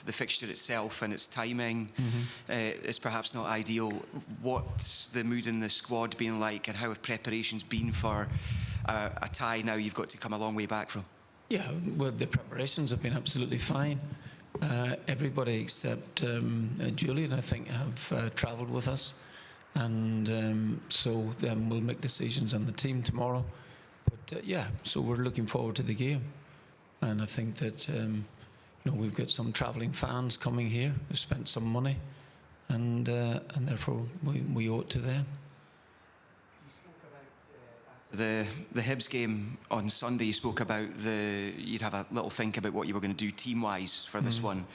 the fixture itself and its timing is perhaps not ideal. What's the mood in the squad been like, and how have preparations been for a tie now you've got to come a long way back from? Yeah, well, the preparations have been absolutely fine. Everybody except Julian, I think, have travelled with us, and so then we'll make decisions on the team tomorrow. But yeah, so we're looking forward to the game, and I think that we've got some travelling fans coming here who've spent some money, and therefore we owe it to them. The Hibs game on Sunday, you spoke about you'd have a little think about what you were going to do team-wise for this one.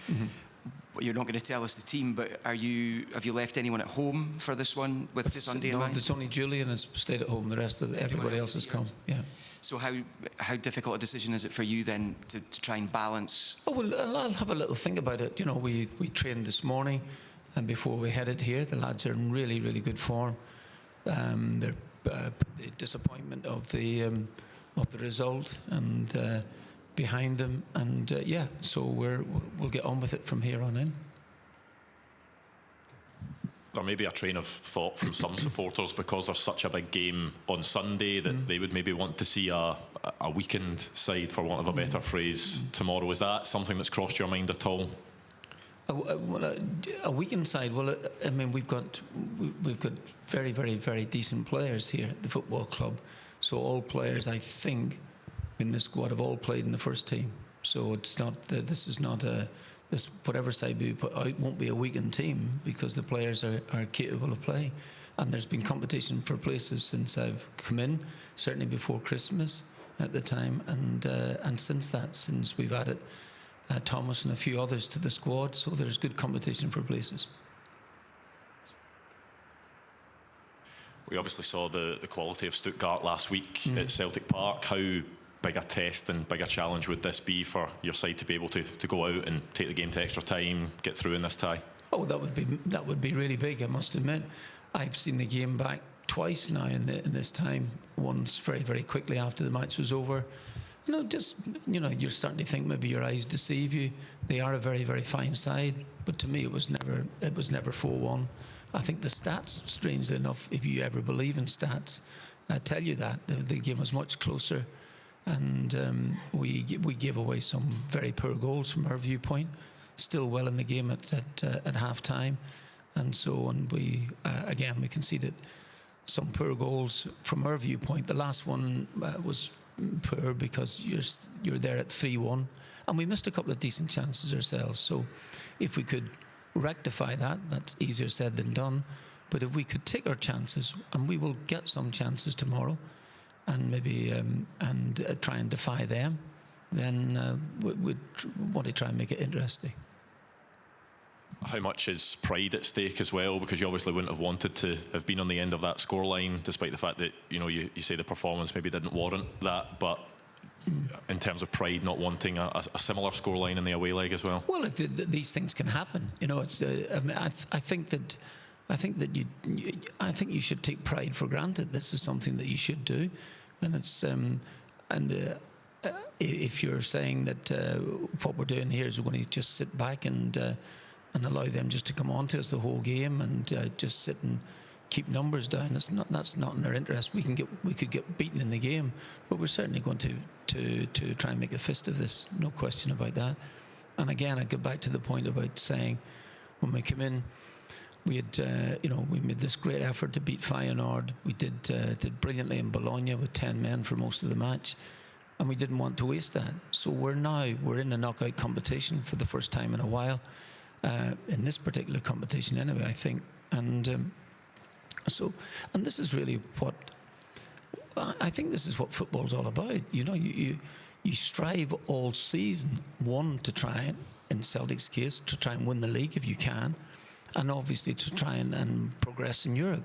You're not going to tell us the team, but have you left anyone at home for this one with Sunday in mind? No, there's only Julian has stayed at home. The rest of everybody else has come. Yeah. So how difficult a decision is it for you then to try and balance? Oh well, I'll have a little think about it. We trained this morning, and before we headed here, the lads are in really, really good form. They're the disappointment of the result and behind them, and yeah, so we'll get on with it from here on in. There may be a train of thought from some supporters, because there's such a big game on Sunday, that they would maybe want to see a weakened side, for want of a better phrase, tomorrow. Is that something that's crossed your mind at all? A weakened side. Well, I mean, we've got very, very, very decent players here at the football club. So all players, I think, in the squad have all played in the first team. So it's not this is not this whatever side we put out won't be a weakened team, because the players are capable of playing. And there's been competition for places since I've come in, certainly before Christmas at the time, and since we've added Thomas and a few others to the squad, so there's good competition for places. We obviously saw the quality of Stuttgart last week at Celtic Park. How big a test and big a challenge would this be for your side to be able to go out and take the game to extra time, get through in this tie? Oh, that would be really big, I must admit. I've seen the game back twice now in this time. Once very, very quickly after the match was over. You're starting to think maybe your eyes deceive you. They are a very, very fine side, but to me it was never 4-1. I think the stats, strangely enough, if you ever believe in stats, tell you that the game was much closer, and we gave away some very poor goals from our viewpoint. Still well in the game at half time, and we conceded some poor goals from our viewpoint. The last one was poor because you're there at 3-1, and we missed a couple of decent chances ourselves. So if we could rectify that's easier said than done. But if we could take our chances, and we will get some chances tomorrow, and maybe try and defy them, then we'd want to try and make it interesting. How much is pride at stake as well? Because you obviously wouldn't have wanted to have been on the end of that scoreline, despite the fact that you say the performance maybe didn't warrant that. But in terms of pride, not wanting a similar scoreline in the away leg as well. Well, these things can happen. It's. I think you should take pride for granted. This is something that you should do, and it's if you're saying that what we're doing here is we're going to just sit back and allow them just to come on to us the whole game and just sit and keep numbers down, that's not in our interest. We could get beaten in the game, but we're certainly going to try and make a fist of this. No question about that. And again, I go back to the point about saying when we come in, we had we made this great effort to beat Feyenoord. We did brilliantly in Bologna with 10 men for most of the match, and we didn't want to waste that. So we're in a knockout competition for the first time in a while, in this particular competition anyway, I think. And this is really what I think. This is what football's all about. You strive all season, one, to try, in Celtic's case, to try and win the league if you can, and obviously to try and progress in Europe.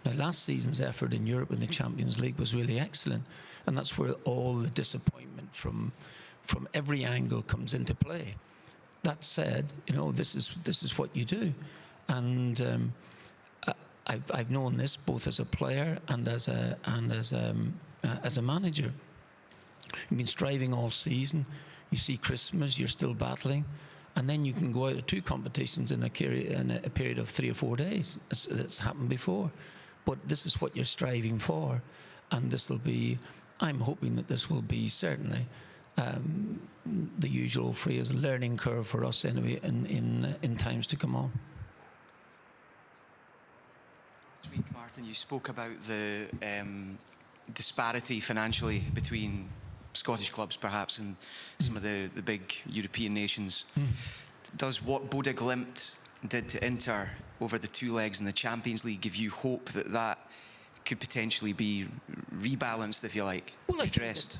Now, last season's effort in Europe in the Champions League was really excellent, and that's where all the disappointment from every angle comes into play. That said, this is what you do, and I've known this both as a player and as a manager. You've been striving all season. You see Christmas, you're still battling, and then you can go out of 2 competitions in a period of 3 or 4 days. That's happened before. But this is what you're striving for, and this will be, I'm hoping that this will be certainly the usual phrase, learning curve for us anyway in times to come on. This week, Martin, you spoke about the disparity financially between Scottish clubs perhaps and some of the big European nations. Does what Bodø Glimt did to Inter over the 2 legs in the Champions League give you hope that that could potentially be rebalanced, if you like, addressed?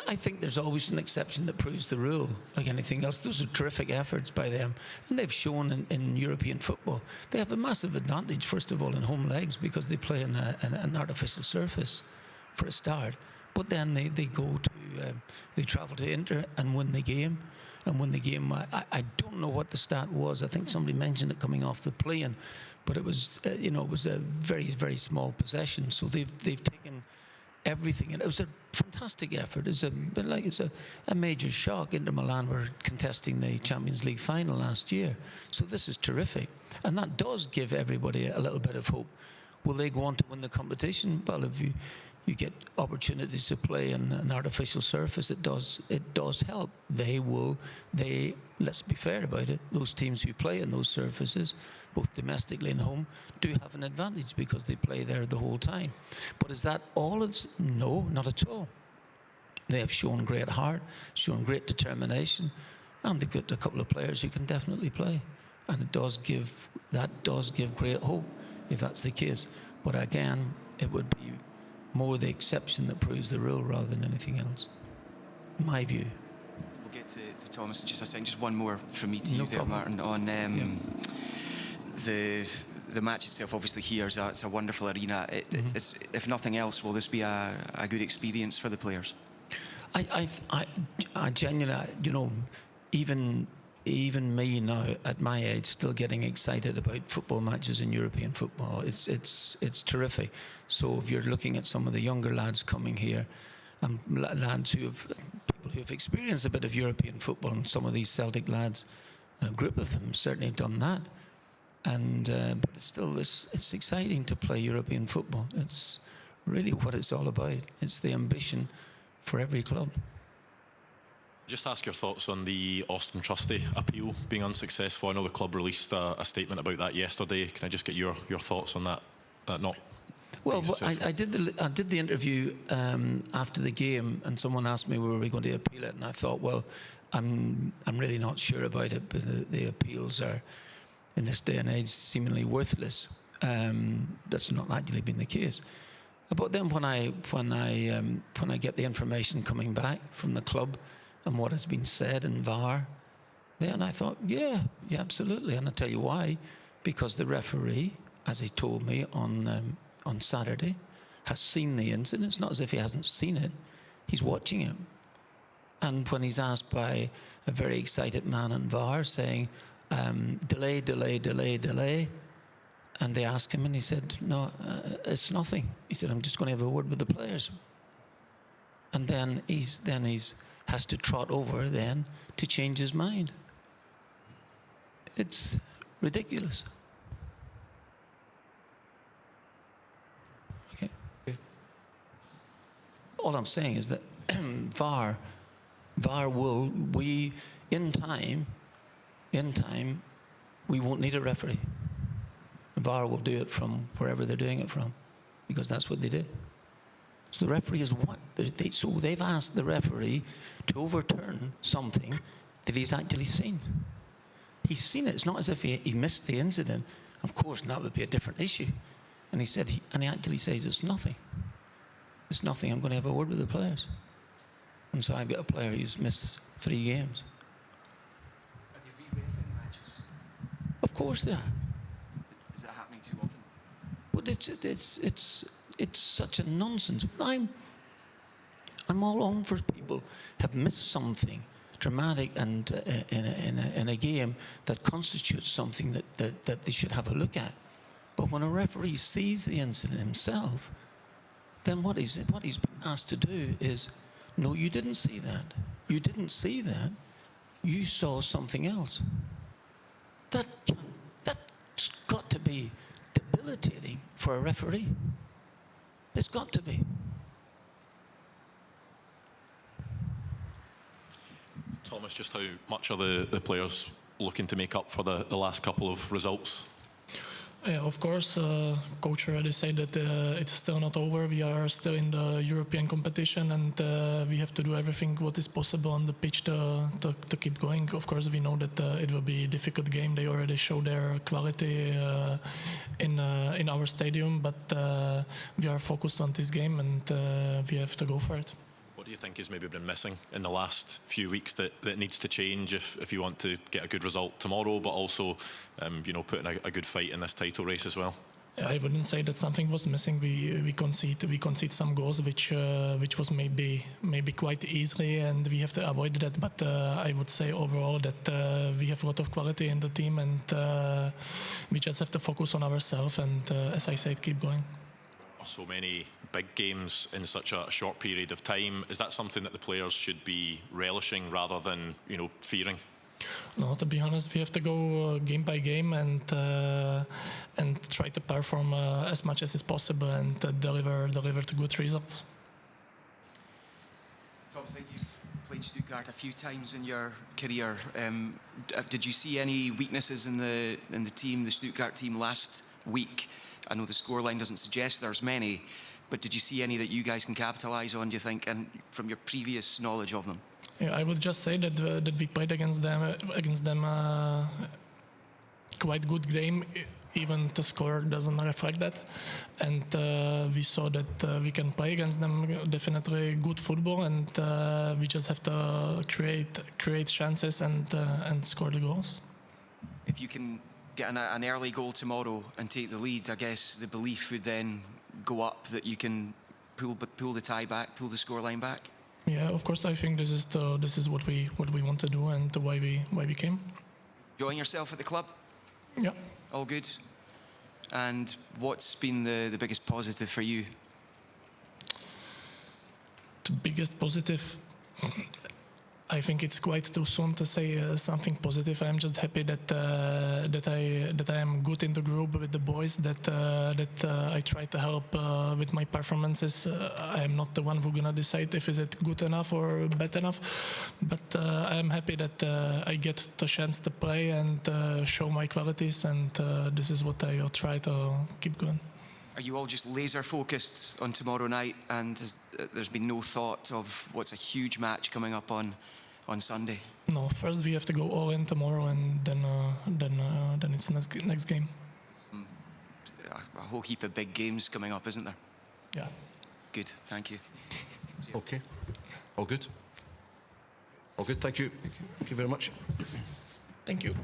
I think there's always an exception that proves the rule, like anything else. Those are terrific efforts by them. And they've shown in European football, they have a massive advantage, first of all, in home legs, because they play in an artificial surface for a start. But then they go to, they travel to Inter and win the game. And win the game, I don't know what the stat was. I think somebody mentioned it coming off the plane. But it was, it was a very, very small possession. So they've taken everything, and it was a fantastic effort. It's a major shock. Inter Milan were contesting the Champions League final last year, so this is terrific, and that does give everybody a little bit of hope. Will they go on to win the competition? Well, if you get opportunities to play in an artificial surface, it does help. Let's be fair about it, those teams who play in those surfaces, both domestically and home, do have an advantage because they play there the whole time. But is that all? No, not at all. They have shown great heart, shown great determination, and they've got a couple of players who can definitely play. And that does give great hope if that's the case. But again, it would be more the exception that proves the rule rather than anything else. My view. We'll get to Thomas in just a second. Just one more from me to you there, problem. Martin, on the match itself. Obviously here it's a wonderful arena. It's, if nothing else, will this be a good experience for the players? I genuinely, even me now at my age, still getting excited about football matches in European football. It's terrific. So if you're looking at some of the younger lads coming here, lads people who have experienced a bit of European football, and some of these Celtic lads, a group of them certainly have done that. And but it's still it's exciting to play European football. It's really what it's all about. It's the ambition for every club. Just ask your thoughts on the Auston Trusty appeal being unsuccessful. I know the club released a statement about that yesterday. Can I just get your thoughts on that? I did the interview after the game, and someone asked me were we going to appeal it, and I thought, well, I'm really not sure about it. But the appeals are, in this day and age, seemingly worthless. That's not actually been the case. But then when I get the information coming back from the club and what has been said in VAR, then I thought, yeah, absolutely. And I'll tell you why. Because the referee, as he told me on Saturday, has seen the incident. It's not as if he hasn't seen it. He's watching it. And when he's asked by a very excited man in VAR saying, delay, and they asked him, and he said, no, it's nothing. He said, I'm just going to have a word with the players. And then he's has to trot over then to change his mind. It's ridiculous. Okay. All I'm saying is that VAR will, in time, we won't need a referee. VAR will do it from wherever they're doing it from, because that's what they did. So the referee is what? So they've asked the referee to overturn something that he's actually seen. He's seen it. It's not as if he missed the incident. Of course, that would be a different issue. And he said, and he actually says, it's nothing. It's nothing. I'm going to have a word with the players. And so I've got a player who's missed 3 games. Are they re-reffing matches? Of course they are. Is that happening too often? But it's such a nonsense. I'm all on for people have missed something dramatic and in a game that constitutes something that they should have a look at. But when a referee sees the incident himself, then what he's been asked to do is, no, you didn't see that. You didn't see that. you saw something else. That's got to be debilitating for a referee. It's got to be. Thomas, just how much are the players looking to make up for the last couple of results? Yeah, of course, coach already said that it's still not over. We are still in the European competition, and we have to do everything what is possible on the pitch to keep going. Of course, we know that it will be a difficult game. They already show their quality in our stadium, but we are focused on this game, and we have to go for it. What do you think has maybe been missing in the last few weeks that needs to change if you want to get a good result tomorrow, but also put in a good fight in this title race as well? I wouldn't say that something was missing. We concede some goals which was maybe quite easily, and we have to avoid that. But I would say overall that we have a lot of quality in the team, and we just have to focus on ourselves. And as I said, keep going. So many big games in such a short period of time. Is that something that the players should be relishing rather than fearing? No, to be honest, we have to go game by game and try to perform as much as is possible and deliver the good results. Thomas, you've played Stuttgart a few times in your career. Did you see any weaknesses in the team, the Stuttgart team, last week? I know the scoreline doesn't suggest there's many, but did you see any that you guys can capitalise on, do you think, and from your previous knowledge of them? Yeah, I would just say that we played against them quite good game. Even the score doesn't reflect that, and we saw that we can play against them definitely good football, and we just have to create chances and score the goals. If you can get an early goal tomorrow and take the lead, I guess the belief would then go up that you can pull the tie back, pull the scoreline back. Yeah, of course. I think this is what we want to do and why we came. Enjoying yourself at the club? Yeah. All good. And what's been the biggest positive for you? The biggest positive, I think it's quite too soon to say something positive. I'm just happy that I am good in the group with the boys. That I try to help with my performances. I am not the one who's gonna decide if is it good enough or bad enough. But I am happy that I get the chance to play and show my qualities. And this is what I will try to keep going. Are you all just laser focused on tomorrow night, and there's been no thought of what's a huge match coming up on Sunday? No, first we have to go all in tomorrow, and then it's next game. A whole heap of big games coming up, isn't there? Yeah. Good, thank you. Okay, all good. All good. Thank you. Thank you very much. Thank you.